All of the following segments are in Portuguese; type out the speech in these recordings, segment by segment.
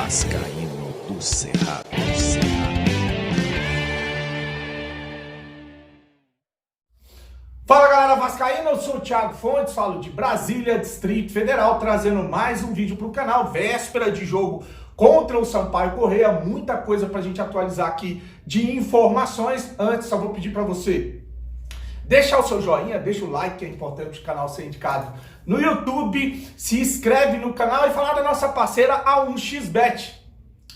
Vascaíno do Cerrado. Fala galera vascaína, eu sou o Thiago Fontes, falo de Brasília, Distrito Federal, trazendo mais um vídeo para o canal, véspera de jogo contra o Sampaio Corrêa, muita coisa para a gente atualizar aqui de informações. Antes, só vou pedir para você deixar o seu joinha, deixa o like, que é importante o canal ser indicado no YouTube, se inscreve no canal e falar da nossa parceira A1xBet.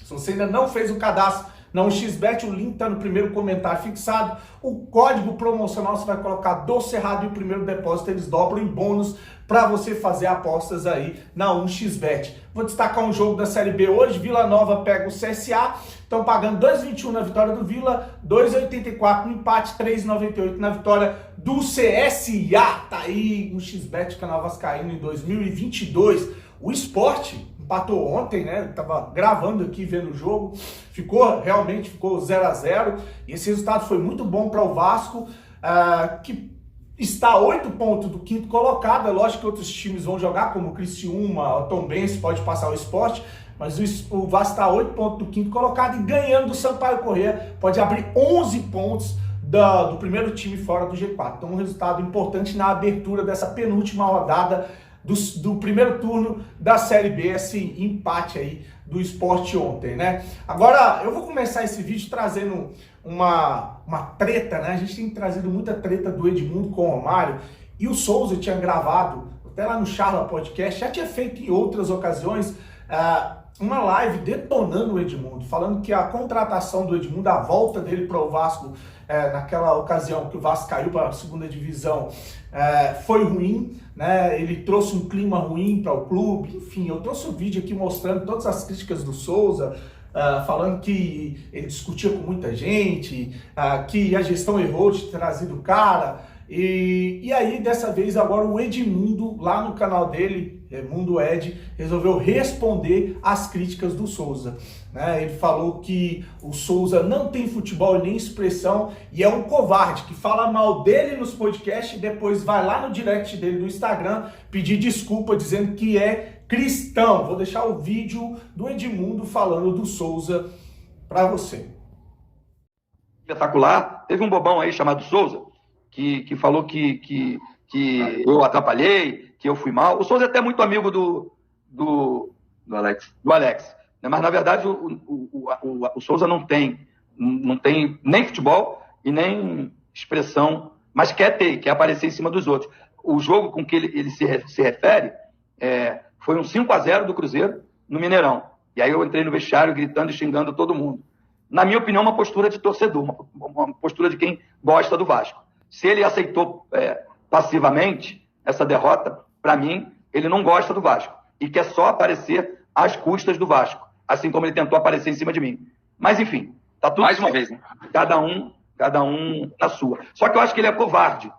Se você ainda não fez o cadastro na 1xBet, o link está no primeiro comentário fixado. O código promocional você vai colocar do Cerrado e o primeiro depósito eles dobram em bônus para você fazer apostas aí na 1xBet. Vou destacar um jogo da Série B hoje. Vila Nova pega o CSA. Estão pagando 2,21 na vitória do Vila, 2,84 no empate, 3,98 na vitória do CSA. Tá aí 1xBet, canal vascaíno em 2022. O Sport empatou ontem, né? Tava gravando aqui, vendo o jogo. Ficou 0-0. E esse resultado foi muito bom para o Vasco, que está a 8 pontos do quinto colocado. É lógico que outros times vão jogar, como o Criciúma, o Tombense, pode passar o Sport. Mas o Vasco está a 8 pontos do quinto colocado e ganhando do Sampaio Corrêa pode abrir 11 pontos do primeiro time fora do G4. Então um resultado importante na abertura dessa penúltima rodada do primeiro turno da Série B, esse empate aí do Sport ontem, né? Agora, eu vou começar esse vídeo trazendo uma treta, né? A gente tem trazido muita treta do Edmundo com o Romário, e o Souza tinha gravado, até lá no Charla Podcast, já tinha feito em outras ocasiões, uma live detonando o Edmundo, falando que a contratação do Edmundo, a volta dele para o Vasco, naquela ocasião que o Vasco caiu para a segunda divisão, foi ruim, né? Ele trouxe um clima ruim para o clube. Enfim, eu trouxe um vídeo aqui mostrando todas as críticas do Souza, falando que ele discutia com muita gente, que a gestão errou de ter trazido o cara. E aí, dessa vez, agora o Edmundo, lá no canal dele, Mundo Ed, resolveu responder às críticas do Souza, né? Ele falou que o Souza não tem futebol e nem expressão e é um covarde, que fala mal dele nos podcasts e depois vai lá no direct dele no Instagram pedir desculpa, dizendo que é cristão. Vou deixar o vídeo do Edmundo falando do Souza para você. Espetacular. Teve um bobão aí chamado Souza, que falou que eu atrapalhei, que eu fui mal. O Souza é até muito amigo do Alex. Né? Mas, na verdade, o Souza não tem nem futebol e nem expressão, mas quer aparecer em cima dos outros. O jogo com que ele se refere foi um 5-0 do Cruzeiro no Mineirão. E aí eu entrei no vestiário gritando e xingando todo mundo. Na minha opinião, uma postura de torcedor, uma postura de quem gosta do Vasco. Se ele aceitou passivamente essa derrota, para mim, ele não gosta do Vasco e quer só aparecer às custas do Vasco, assim como ele tentou aparecer em cima de mim. Mas, enfim, tá tudo mais uma vez, né? Cada um na sua. Só que eu acho que ele é covarde.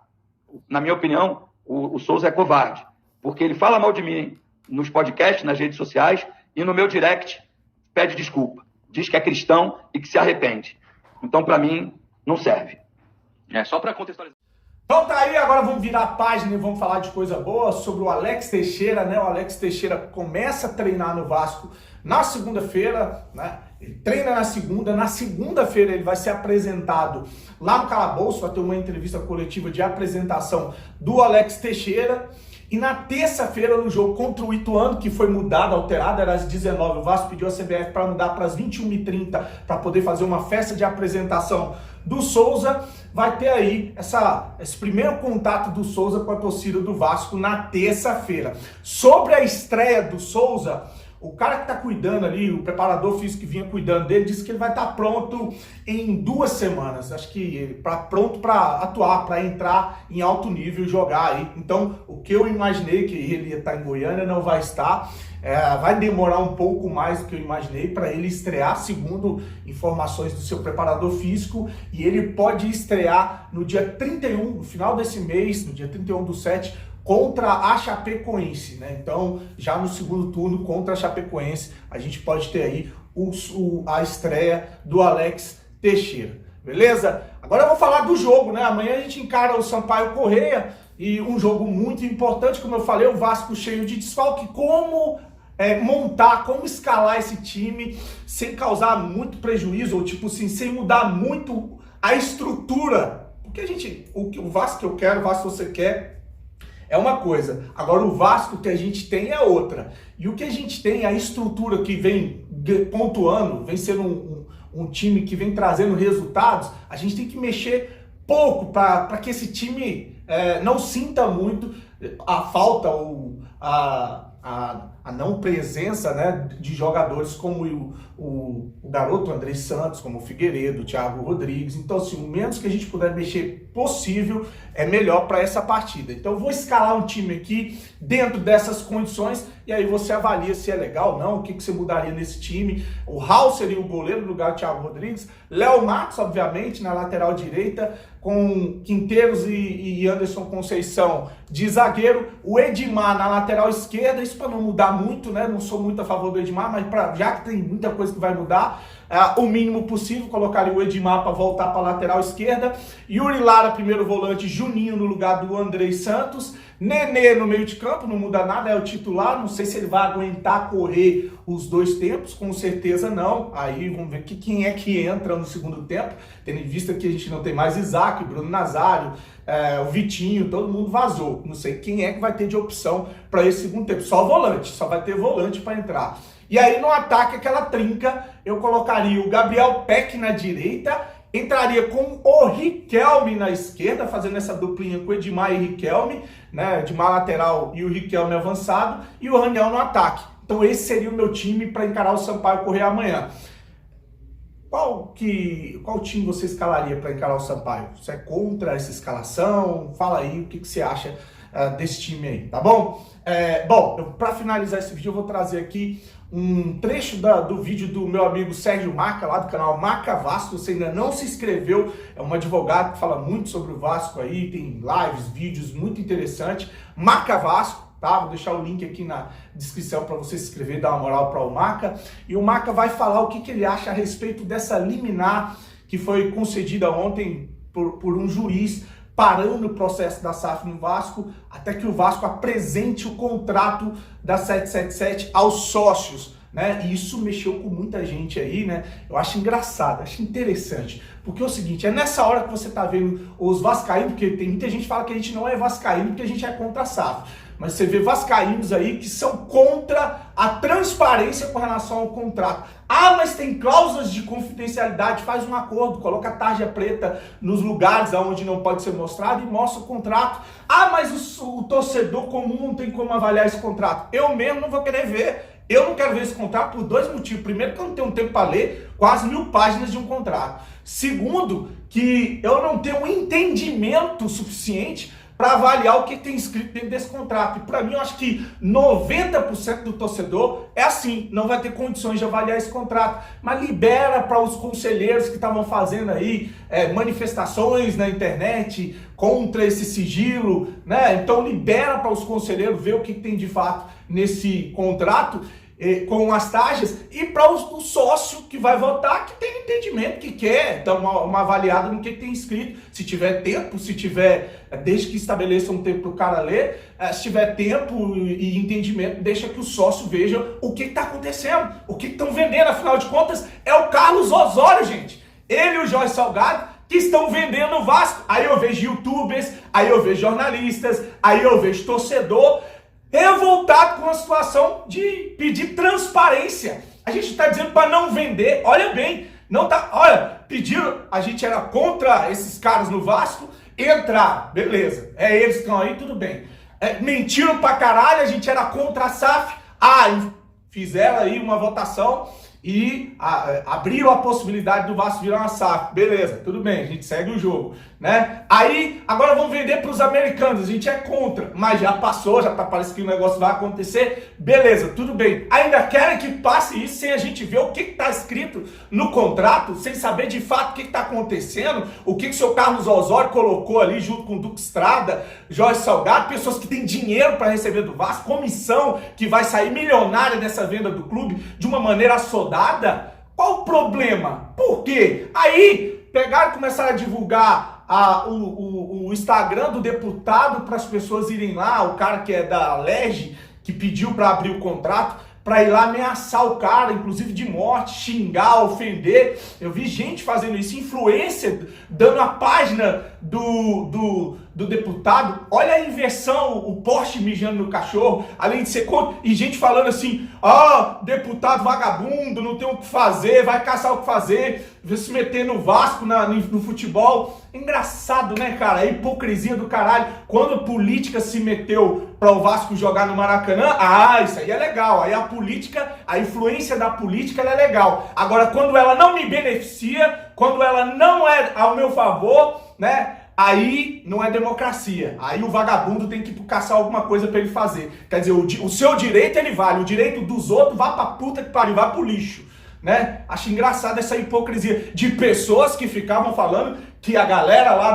Na minha opinião, o Souza é covarde, porque ele fala mal de mim nos podcasts, nas redes sociais, e no meu direct pede desculpa. Diz que é cristão e que se arrepende. Então, para mim, não serve. Só para contextualizar. Então tá aí, agora vamos virar a página e vamos falar de coisa boa sobre o Alex Teixeira, né? O Alex Teixeira começa a treinar no Vasco na segunda-feira, né? Ele treina na segunda-feira ele vai ser apresentado lá no Calabouço, vai ter uma entrevista coletiva de apresentação do Alex Teixeira. E na terça-feira, no jogo contra o Ituano, que foi mudado, alterado, era às 19h, o Vasco pediu a CBF para mudar para as 21h30, para poder fazer uma festa de apresentação do Souza. Vai ter aí esse primeiro contato do Souza com a torcida do Vasco na terça-feira. Sobre a estreia do Souza, o cara que está cuidando ali, o preparador físico que vinha cuidando dele, disse que ele vai estar pronto em 2 semanas. Acho que pronto para atuar, para entrar em alto nível e jogar aí. Então, o que eu imaginei que ele ia estar em Goiânia não vai estar. Vai demorar um pouco mais do que eu imaginei para ele estrear, segundo informações do seu preparador físico. E ele pode estrear no dia 31, no final desse mês, no dia 31/7, contra a Chapecoense, né? Então, já no segundo turno contra a Chapecoense, a gente pode ter aí a estreia do Alex Teixeira, beleza? Agora eu vou falar do jogo, né? Amanhã a gente encara o Sampaio Corrêa e um jogo muito importante, como eu falei, o Vasco cheio de desfalque, como montar, como escalar esse time sem causar muito prejuízo, ou tipo assim, sem mudar muito a estrutura. Porque o Vasco que eu quero, o Vasco que você quer, é uma coisa. Agora o Vasco que a gente tem é outra. E o que a gente tem, a estrutura que vem pontuando, vem sendo um time que vem trazendo resultados, a gente tem que mexer pouco para que esse time não sinta muito a falta ou a não presença, né, de jogadores como o garoto André Santos, como o Figueiredo, o Thiago Rodrigues. Então, assim, o menos que a gente puder mexer possível é melhor para essa partida. Então, eu vou escalar um time aqui dentro dessas condições e aí você avalia se é legal ou não, o que você mudaria nesse time. O Raul seria o goleiro no lugar do Thiago Rodrigues, Léo Matos, obviamente, na lateral direita, com Quinteiros e Anderson Conceição de zagueiro, o Edmar na lateral esquerda, isso para não mudar muito, né? Não sou muito a favor do Edmar, mas já que tem muita coisa que vai mudar, o mínimo possível, colocaria o Edmar para voltar para a lateral esquerda, Yuri Lara, primeiro volante, Juninho no lugar do André Santos, Nenê no meio de campo, não muda nada, é o titular, não sei se ele vai aguentar correr os dois tempos, com certeza não. Aí vamos ver quem é que entra no segundo tempo, tendo em vista que a gente não tem mais Isaac, Bruno Nazário, o Vitinho, todo mundo vazou. Não sei quem é que vai ter de opção para esse segundo tempo, só volante, só vai ter volante para entrar. E aí no ataque, aquela trinca, eu colocaria o Gabriel Peck na direita, entraria com o Riquelme na esquerda, fazendo essa duplinha com o Edmar e Riquelme, né? Edmar lateral e o Riquelme avançado, e o Raniel no ataque. Então esse seria o meu time para encarar o Sampaio Corrêa amanhã. Qual time você escalaria para encarar o Sampaio? Você é contra essa escalação? Fala aí o que você acha desse time aí, tá bom? Para finalizar esse vídeo, eu vou trazer aqui um trecho do vídeo do meu amigo Sérgio Maca, lá do canal Maca Vasco. Você ainda não se inscreveu, é um advogado que fala muito sobre o Vasco aí, tem lives, vídeos muito interessantes. Maca Vasco, tá? Vou deixar o link aqui na descrição para você se inscrever e dar uma moral para o Maca. E o Maca vai falar o que ele acha a respeito dessa liminar que foi concedida ontem por um juiz, parando o processo da SAF no Vasco, até que o Vasco apresente o contrato da 777 aos sócios, né? E isso mexeu com muita gente aí, né? Eu acho engraçado, acho interessante, porque é o seguinte, é nessa hora que você tá vendo os vascaínos, porque tem muita gente que fala que a gente não é vascaíno porque a gente é contra a SAF, mas você vê vascaínos aí que são contra a transparência com relação ao contrato. Ah, mas tem cláusulas de confidencialidade, faz um acordo, coloca a tarja preta nos lugares onde não pode ser mostrado e mostra o contrato. Ah, mas o torcedor comum não tem como avaliar esse contrato. Eu mesmo não vou querer ver. Eu não quero ver esse contrato por dois motivos. Primeiro, que eu não tenho tempo para ler quase 1000 páginas de um contrato. Segundo, que eu não tenho um entendimento suficiente para avaliar o que tem escrito dentro desse contrato. E para mim, eu acho que 90% do torcedor é assim, não vai ter condições de avaliar esse contrato. Mas libera para os conselheiros que estavam fazendo aí manifestações na internet contra esse sigilo, né? Então libera para os conselheiros ver o que tem de fato nesse contrato, com as taxas, e para o sócio que vai votar, que tem entendimento, que quer dar uma avaliada no que tem escrito, se tiver tempo, se tiver, desde que estabeleça um tempo para o cara ler, se tiver tempo e entendimento, deixa que o sócio veja o que está acontecendo, o que estão vendendo. Afinal de contas, é o Carlos Osório, gente, ele e o Jorge Salgado, que estão vendendo o Vasco. Aí eu vejo youtubers, aí eu vejo jornalistas, aí eu vejo torcedor revoltado com a situação de pedir transparência. A gente está dizendo para não vender, olha bem, não tá, olha, pediram, a gente era contra esses caras no Vasco, entrar, beleza, eles que estão aí, tudo bem. Mentiram pra caralho, a gente era contra a SAF, fizeram aí uma votação e abriram a possibilidade do Vasco virar uma SAF, beleza, tudo bem, a gente segue o jogo, né? Aí, agora vamos vender para os americanos, a gente é contra, mas já passou, já tá parecendo que o negócio vai acontecer, beleza, tudo bem. Ainda querem que passe isso sem a gente ver o que está escrito no contrato, sem saber de fato o que está acontecendo, o que o seu Carlos Osório colocou ali junto com o Duque Estrada, Jorge Salgado, pessoas que têm dinheiro para receber do Vasco, comissão que vai sair milionária dessa venda do clube de uma maneira assodada. Qual o problema? Por quê? Aí pegaram e começaram a divulgar o Instagram do deputado para as pessoas irem lá, o cara que é da LERJ, que pediu para abrir o contrato, para ir lá ameaçar o cara, inclusive de morte, xingar, ofender. Eu vi gente fazendo isso, influência, dando a página do deputado. Olha a inversão, o Porsche mijando no cachorro, além de ser contra, e gente falando assim, deputado vagabundo, não tem o que fazer, vai caçar o que fazer, vai se meter no Vasco, no futebol. Engraçado, né, cara? A hipocrisia do caralho. Quando a política se meteu para o Vasco jogar no Maracanã, isso aí é legal. Aí a política, a influência da política, ela é legal. Agora, quando ela não me beneficia, quando ela não é ao meu favor, né? Aí não é democracia. Aí o vagabundo tem que caçar alguma coisa para ele fazer. Quer dizer, o seu direito ele vale, o direito dos outros vai pra puta que pariu, vai pro lixo, né? Acho engraçado essa hipocrisia de pessoas que ficavam falando que a galera lá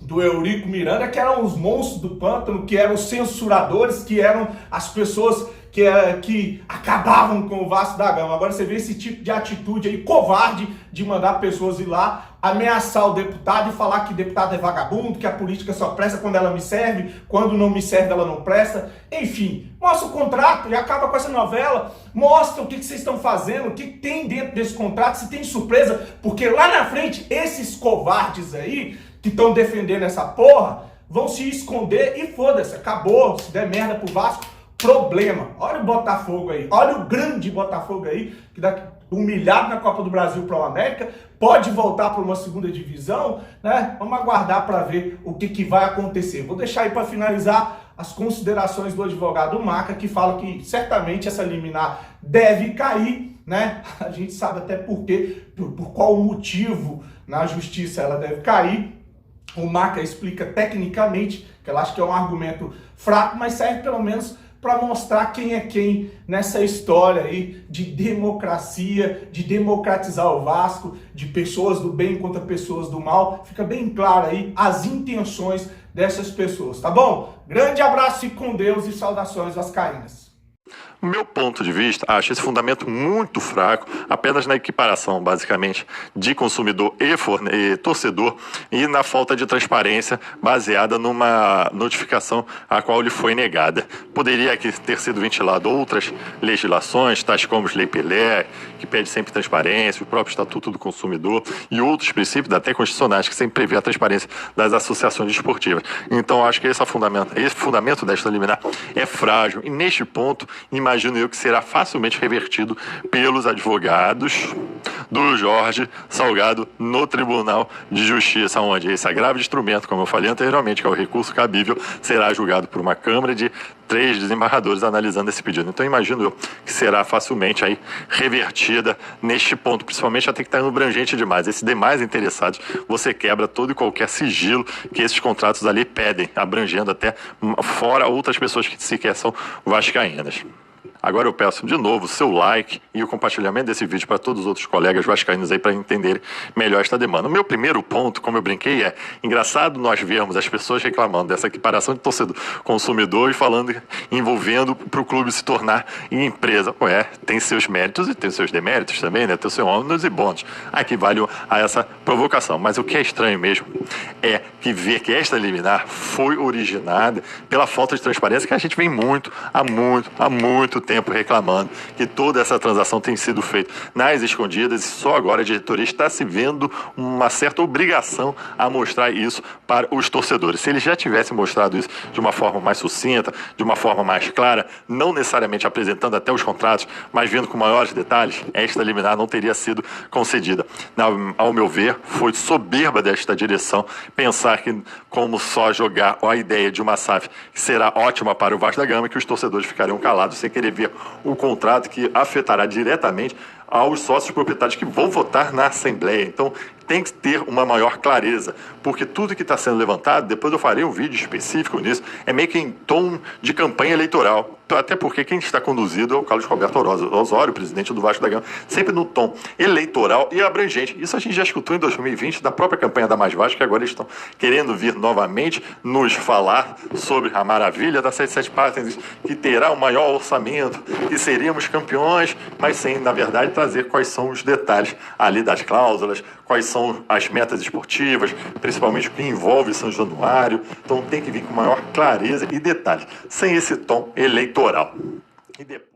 do Eurico Miranda, que eram os monstros do pântano, que eram os censuradores, que eram as pessoas que acabavam com o Vasco da Gama. Agora você vê esse tipo de atitude aí, covarde, de mandar pessoas ir lá ameaçar o deputado e falar que deputado é vagabundo, que a política só presta quando ela me serve, quando não me serve ela não presta. Enfim, mostra o contrato e acaba com essa novela, mostra o que vocês estão fazendo, o que tem dentro desse contrato, se tem surpresa, porque lá na frente, esses covardes aí, que estão defendendo essa porra, vão se esconder e foda-se, acabou, se der merda pro Vasco, problema. Olha o Botafogo aí, olha o grande Botafogo aí, que daqui humilhado na Copa do Brasil para o América, pode voltar para uma segunda divisão, né? Vamos aguardar para ver o que vai acontecer. Vou deixar aí para finalizar as considerações do advogado Maca, que fala que certamente essa liminar deve cair, né? A gente sabe até por qual motivo na justiça ela deve cair. O Maca explica tecnicamente, que ela acha que é um argumento fraco, mas serve pelo menos para mostrar quem é quem nessa história aí de democracia, de democratizar o Vasco, de pessoas do bem contra pessoas do mal. Fica bem claro aí as intenções dessas pessoas, tá bom? Grande abraço e com Deus e saudações vascaínas. No meu ponto de vista, acho esse fundamento muito fraco, apenas na equiparação, basicamente, de consumidor e torcedor e na falta de transparência baseada numa notificação a qual lhe foi negada. Poderia aqui ter sido ventilado outras legislações, tais como Lei Pelé, que pede sempre transparência, o próprio Estatuto do Consumidor e outros princípios, até constitucionais, que sempre prevê a transparência das associações esportivas. Então, acho que esse fundamento desta liminar é frágil e, neste ponto, imagino eu que será facilmente revertido pelos advogados do Jorge Salgado no Tribunal de Justiça, onde esse agravo de instrumento, como eu falei anteriormente, que é o recurso cabível, será julgado por uma Câmara de 3 desembargadores analisando esse pedido. Então, imagino eu que será facilmente aí revertida neste ponto, principalmente até que está abrangente demais. Esses demais interessados, você quebra todo e qualquer sigilo que esses contratos ali pedem, abrangendo até fora outras pessoas que sequer são vascaínas. Agora eu peço de novo o seu like e o compartilhamento desse vídeo para todos os outros colegas vascaínos aí para entenderem melhor esta demanda. O meu primeiro ponto, como eu brinquei, é engraçado nós vermos as pessoas reclamando dessa equiparação de torcedor consumidor e falando, envolvendo para o clube se tornar empresa. Tem seus méritos e tem seus deméritos também, né? Tem seus ônus e bônus. Aqui vale a essa provocação. Mas o que é estranho mesmo é que ver que esta liminar foi originada pela falta de transparência que a gente vem há muito tempo reclamando que toda essa transação tem sido feita nas escondidas e só agora a diretoria está se vendo uma certa obrigação a mostrar isso para os torcedores. Se eles já tivessem mostrado isso de uma forma mais sucinta, de uma forma mais clara, não necessariamente apresentando até os contratos, mas vendo com maiores detalhes, esta liminar não teria sido concedida. Ao meu ver, foi soberba desta direção pensar que como só jogar a ideia de uma SAF que será ótima para o Vasco da Gama, que os torcedores ficariam calados sem querer ver o contrato que afetará diretamente aos sócios proprietários que vão votar na Assembleia. Então, tem que ter uma maior clareza, porque tudo que está sendo levantado, depois eu farei um vídeo específico nisso, é meio que em tom de campanha eleitoral, até porque quem está conduzido é o Carlos Roberto Osório, presidente do Vasco da Gama, sempre no tom eleitoral e abrangente. Isso a gente já escutou em 2020, da própria campanha da Mais Vasco, que agora eles estão querendo vir novamente nos falar sobre a maravilha da 77 Partners, que terá o maior orçamento, que seríamos campeões, mas sem, na verdade, trazer quais são os detalhes ali das cláusulas, quais são as metas esportivas, principalmente o que envolve São Januário. Então tem que vir com maior clareza e detalhes, sem esse tom eleitoral. E depois...